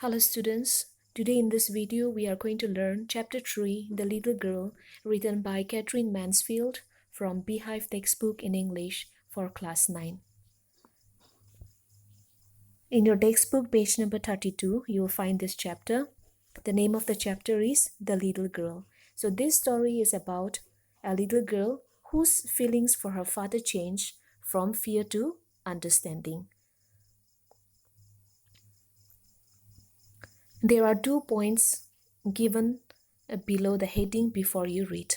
Hello students, today in this video we are going to learn Chapter 3, The Little Girl, written by Catherine Mansfield from Beehive textbook in English for class 9. In your textbook page number 32, you will find this chapter. The name of the chapter is The Little Girl. So this story is about a little girl whose feelings for her father change from fear to understanding. There are 2 points given below the heading before you read.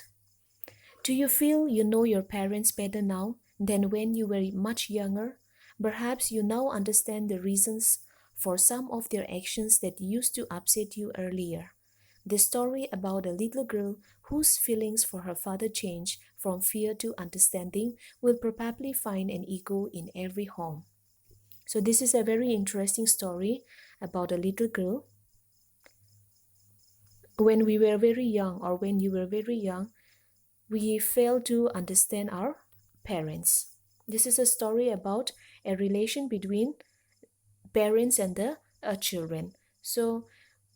Do you feel you know your parents better now than when you were much younger? Perhaps you now understand the reasons for some of their actions that used to upset you earlier. The story about a little girl whose feelings for her father change from fear to understanding will probably find an echo in every home. So this is a very interesting story about a little girl. When we were very young, or when you were very young, we fail to understand our parents. This is a story about a relation between parents and the children. So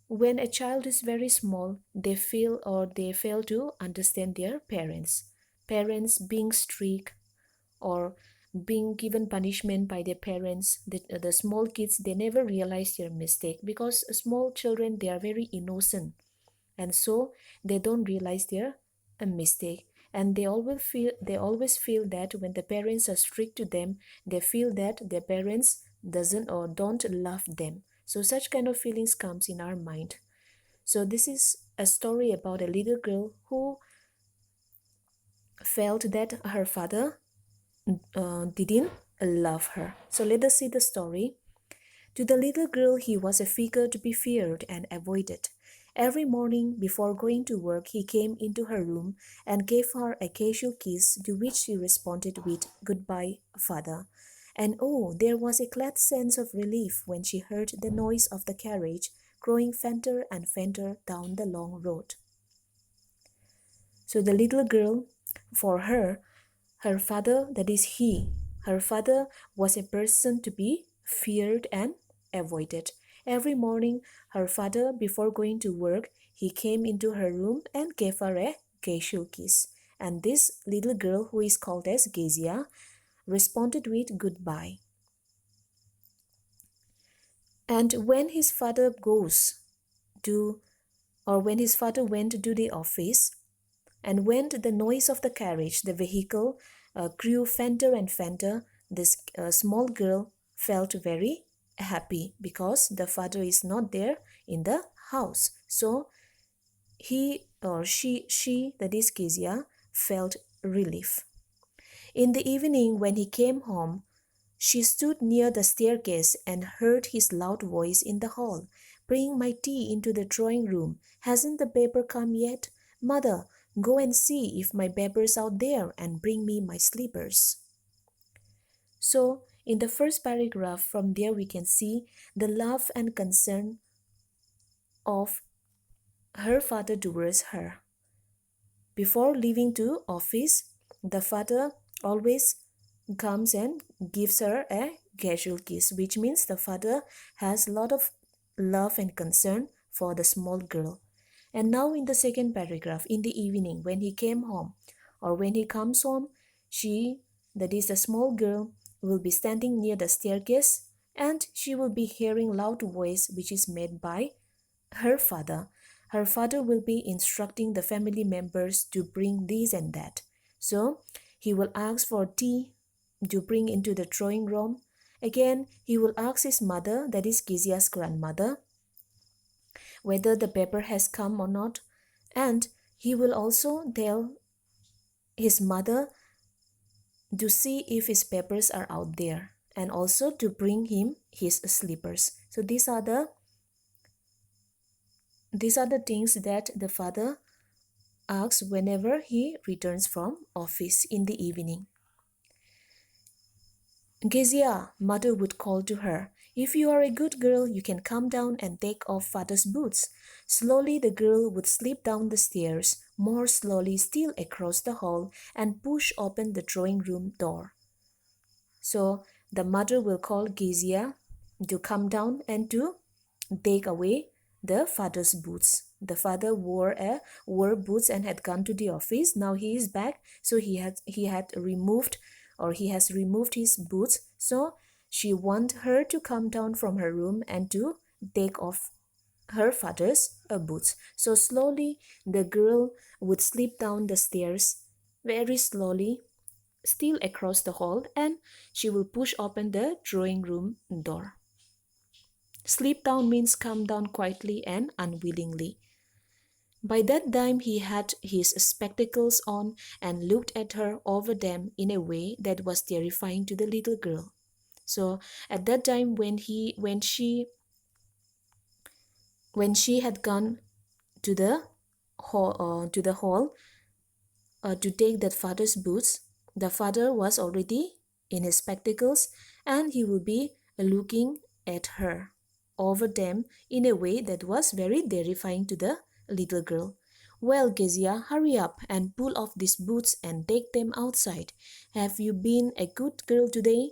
when a child is very small, they feel or they fail to understand their parents. Parents being strict or being given punishment by their parents. The small kids, they never realize their mistake because small children, they are very innocent, and so they don't realize their mistake, and they always feel that when the parents are strict to them, they feel that their parents doesn't or don't love them. So such kind of feelings comes in our mind. So this is a story about a little girl who felt that her father didn't love her. So let us see the story. To the little girl, he was a figure to be feared and avoided. Every morning before going to work, he came into her room and gave her a casual kiss, to which she responded with, "Goodbye, father." And oh, there was a glad sense of relief when she heard the noise of the carriage growing fainter and fainter down the long road. So the little girl, for her, her father, that is he, her father was a person to be feared and avoided. Every morning, her father, before going to work, he came into her room and gave her a casual kiss. And this little girl, who is called as Gezia, responded with goodbye. And when his father goes to, or when his father went to the office, and when the noise of the carriage, the vehicle, grew fainter and fainter, this small girl felt very happy because the father is not there in the house. So she, that is Kezia, felt relief. In the evening, when he came home, she stood near the staircase and heard his loud voice in the hall. "Bring my tea into the drawing room. Hasn't the paper come yet? Mother, go and see if my paper's out there and bring me my slippers." So, in the first paragraph, from there we can see the love and concern of her father towards her. Before leaving to office, the father always comes and gives her a casual kiss, which means the father has a lot of love and concern for the small girl. And now in the second paragraph, in the evening when he came home, or when he comes home, she, that is the small girl, will be standing near the staircase, and she will be hearing loud voice which is made by her father. Her father will be instructing the family members to bring this and that. So he will ask for tea to bring into the drawing room. Again, he will ask his mother, that is Kezia's grandmother, whether the paper has come or not. And he will also tell his mother to see if his papers are out there, and also to bring him his slippers. So these are the things that the father asks whenever he returns from office in the evening. "Kezia," mother would call to her, "if you are a good girl, you can come down and take off father's boots." Slowly the girl would slip down the stairs, more slowly still across the hall, and push open the drawing room door. So the mother will call Kezia to come down and to take away the father's boots. The father wore boots and had gone to the office. Now he is back, so he had removed, or he has removed his boots. So she want her to come down from her room and to take off her father's boots. So slowly the girl would slip down the stairs very slowly, still across the hall, and she will push open the drawing room door. Slip down means come down quietly and unwillingly. By that time, he had his spectacles on and looked at her over them in a way that was terrifying to the little girl. So at that time, when she had gone to the hall to take that father's boots, the father was already in his spectacles, and he would be looking at her over them in a way that was very terrifying to the little girl. Well, Kezia, hurry up and pull off these boots and take them outside. Have you been a good girl today?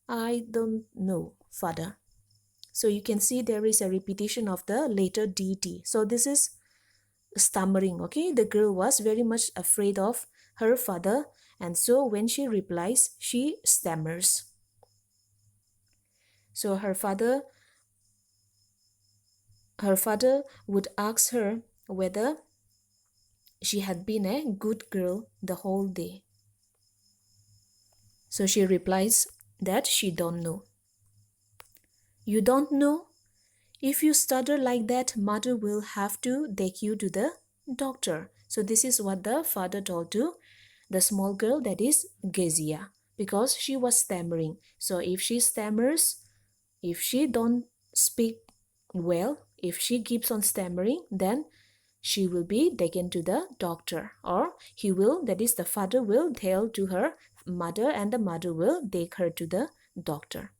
I don't know, father. So you can see there is a repetition of the later dt. So this is stammering. Okay, the girl was very much afraid of her father, and so when she replies, she stammers. So her father would ask her whether she had been a good girl the whole day. So she replies that she don't know. You don't know? If you stutter like that, mother will have to take you to the doctor. So this is what the father told to the small girl, that is Gezia, because she was stammering. So if she stammers, if she don't speak well, if she keeps on stammering, then she will be taken to the doctor, or he will, that is the father will tell to her mother, and the mother will take her to the doctor.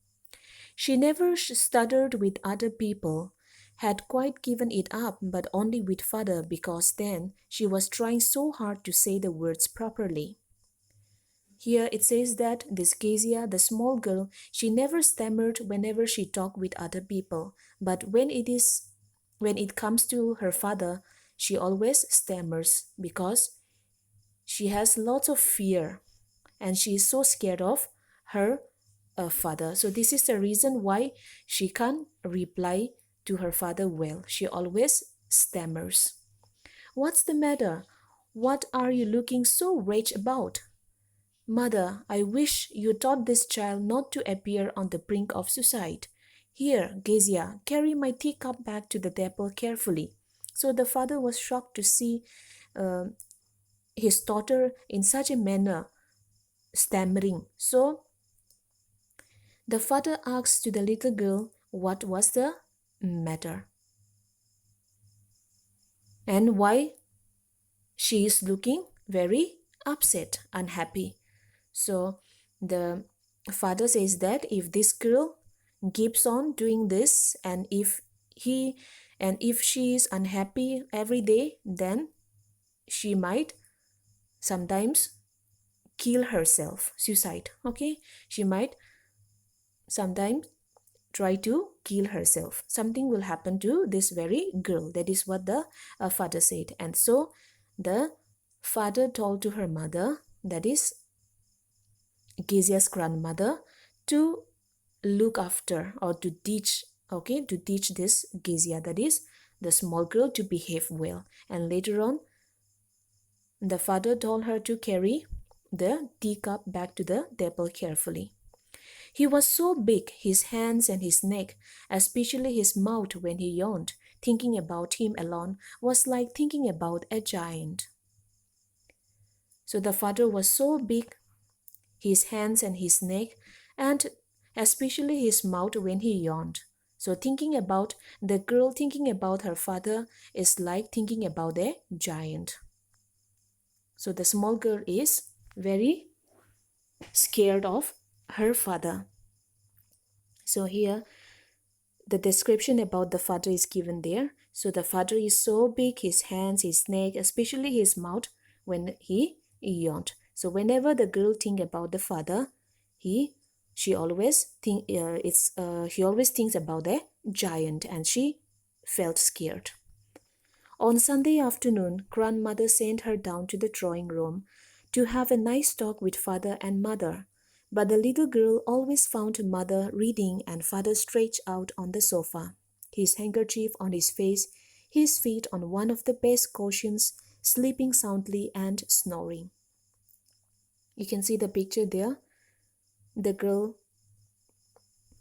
She never stuttered with other people, had quite given it up, but only with father, because then she was trying so hard to say the words properly. Here it says that this Kezia, the small girl, she never stammered whenever she talked with other people, but when it comes to her father, she always stammers because she has lots of fear and she is so scared of her father. So this is the reason why she can't reply to her father well. She always stammers. What's the matter? What are you looking so rage about? Mother, I wish you taught this child not to appear on the brink of suicide. Here, Gezia, carry my teacup back to the table carefully. So the father was shocked to see his daughter in such a manner, stammering. So the father asked to the little girl what was the matter and why she is looking very upset, unhappy. So the father says that if this girl keeps on doing this, and if she is unhappy every day, then she might sometimes kill herself, suicide. Okay, she might sometimes try to kill herself. Something will happen to this very girl. That is what the father said. And so the father told to her mother, that is Kezia's grandmother, to look after or to teach, to teach this Kezia, that is the small girl, to behave well. And later on, the father told her to carry the teacup back to the table carefully. He was so big, his hands and his neck, especially his mouth when he yawned. Thinking about him alone was like thinking about a giant. So the father was so big, his hands and his neck, and especially his mouth when he yawned. So thinking about the girl, thinking about her father is like thinking about a giant. So the small girl is very scared of her father. So here the description about the father is given there. So the father is so big, his hands, his neck, especially his mouth when he yawned. So whenever the girl think about the father, he She always thinks about a giant, and she felt scared. On Sunday afternoon, grandmother sent her down to the drawing room to have a nice talk with father and mother. But the little girl always found mother reading and father stretched out on the sofa, his handkerchief on his face, his feet on one of the best cushions, sleeping soundly and snoring. You can see the picture there. The girl,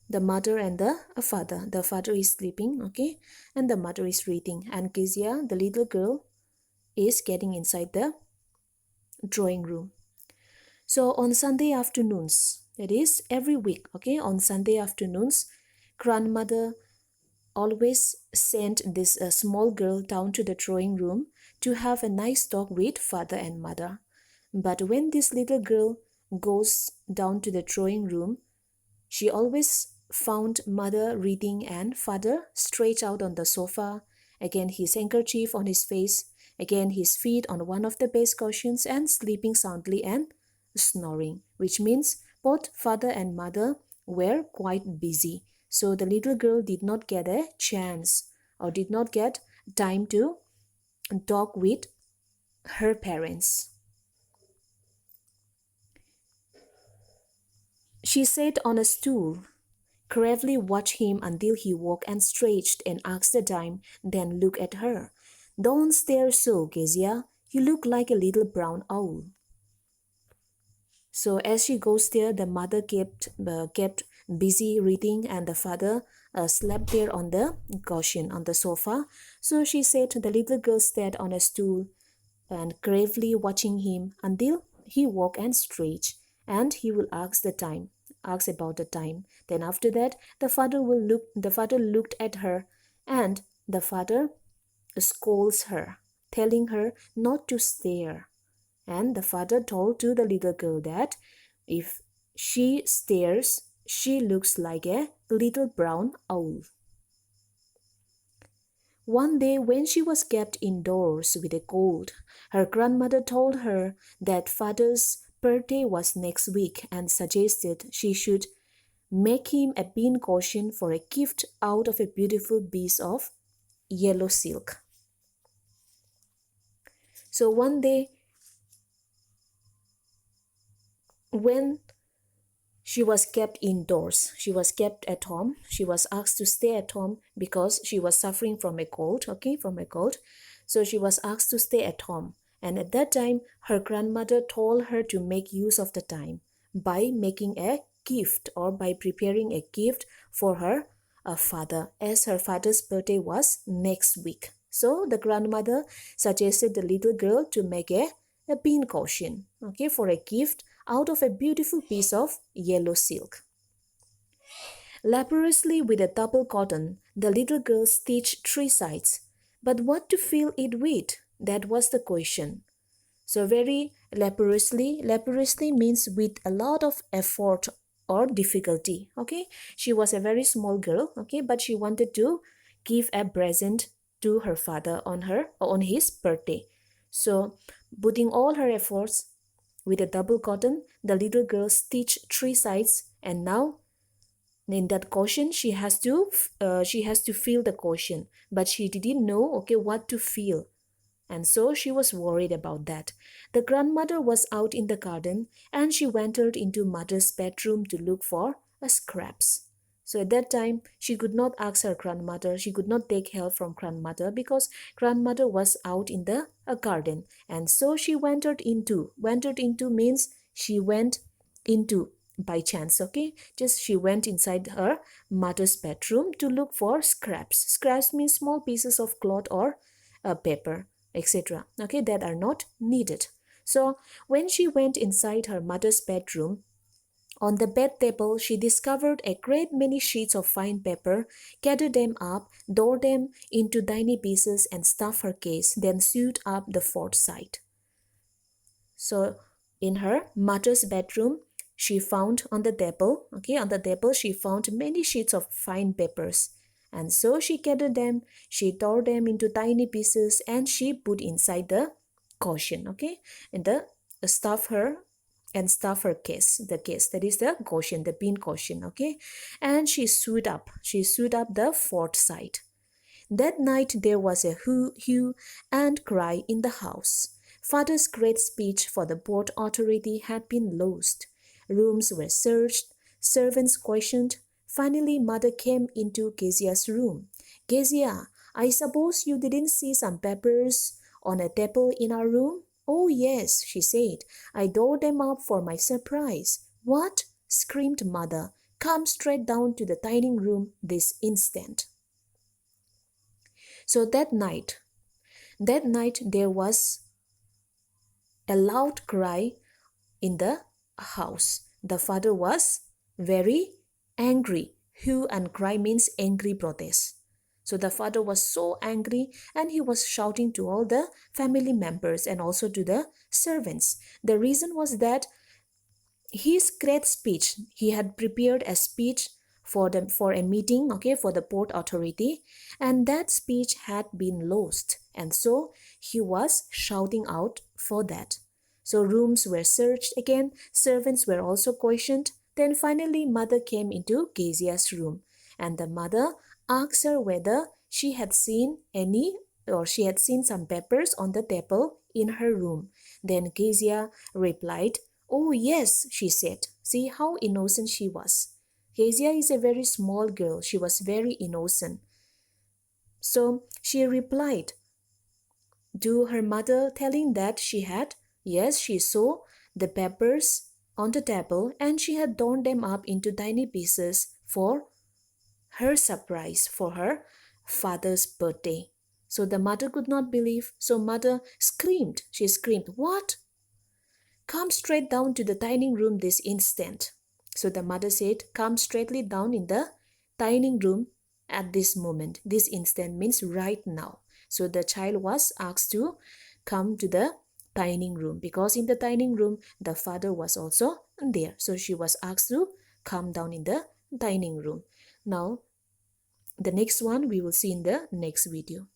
the mother and the father. The father is sleeping, okay, and the mother is reading. And Kezia, the little girl, is getting inside the drawing room. So on Sunday afternoons, that is every week, okay, on Sunday afternoons, grandmother always sent this small girl down to the drawing room to have a nice talk with father and mother. But when this little girl goes down to the drawing room, she always found mother reading and father stretched out on the sofa, again his handkerchief on his face, again his feet on one of the best cushions, and sleeping soundly and snoring, which means both father and mother were quite busy. So the little girl did not get a chance or did not get time to talk with her parents. She sat on a stool, gravely watched him until he woke and stretched and asked the time, then looked at her. "Don't stare so, Kezia. You look like a little brown owl." So as she goes there, the mother kept busy reading, and the father slept there on the cushion on the sofa. So she said the little girl sat on a stool and gravely watching him until he woke and stretched, and he will ask about the time. Then after that, the father looked at her, and the father scolds her, telling her not to stare. And the father told to the little girl that if she stares, she looks like a little brown owl. One day, when she was kept indoors with a cold, her grandmother told her that father's birthday was next week and suggested she should make him a bean cushion for a gift out of a beautiful piece of yellow silk. So one day, when she was kept indoors, she was kept at home, she was asked to stay at home because she was suffering from a cold, okay, from a cold. So she was asked to stay at home. And at that time, her grandmother told her to make use of the time by making a gift or by preparing a gift for her father, as her father's birthday was next week. So the grandmother suggested the little girl to make a bean cushion, okay, for a gift out of a beautiful piece of yellow silk. Laboriously with a double cotton, the little girl stitched three sides. But what to fill it with? That was the question. So very laboriously means with a lot of effort or difficulty, okay? She was a very small girl, okay, but she wanted to give a present to her father on his birthday. So putting all her efforts with a double cotton, the little girl stitched three sides, and now in that cushion she has to fill the cushion, but she didn't know, okay, what to fill. And so she was worried about that. The grandmother was out in the garden, and she wandered into mother's bedroom to look for scraps. So at that time, she could not ask her grandmother, she could not take help from grandmother because grandmother was out in the garden. And so she wandered into means she went into by chance, okay? Just she went inside her mother's bedroom to look for scraps. Scraps means small pieces of cloth or paper, etc., okay, that are not needed. So when she went inside her mother's bedroom, on the bed table, she discovered a great many sheets of fine paper, gathered them up, tore them into tiny pieces, and stuffed her case, then sewed up the fourth side. So in her mother's bedroom, she found on the table, she found many sheets of fine papers. And so she gathered them, she tore them into tiny pieces, and she put inside the cushion, okay, and the stuff her and stuff her case, the case, that is the cushion, the pin cushion, okay? And she sewed up the fourth side. That night there was a hue and cry in the house. Father's great speech for the port authority had been lost. Rooms were searched, servants questioned. Finally, mother came into Kezia's room. Kezia, I suppose you didn't see some papers on a table in our room? Oh, yes, she said. I tore them up for my surprise. What? Screamed mother. Come straight down to the dining room this instant. So that night there was a loud cry in the house. The father was very angry. Hue and cry means angry protest. So the father was so angry and he was shouting to all the family members and also to the servants. The reason was that his great speech, he had prepared a speech for a meeting, okay, for the port authority, and that speech had been lost, and so he was shouting out for that. So rooms were searched again, servants were also questioned. Then finally mother came into Kezia's room, and the mother asked her whether she had seen some papers on the table in her room. Then Kezia replied, "Oh yes," she said. See how innocent she was. Kezia is a very small girl. She was very innocent. So she replied to her mother, telling that she saw the papers on the table and she had torn them up into tiny pieces for her surprise for her father's birthday. So the mother could not believe. So mother screamed. She screamed, "What? Come straight down to the dining room this instant." So the mother said, "Come straightly down in the dining room at this moment." This instant means right now. So the child was asked to come to the dining room because in the dining room the father was also there. So she was asked to come down in the dining room. Now the next one we will see in the next video.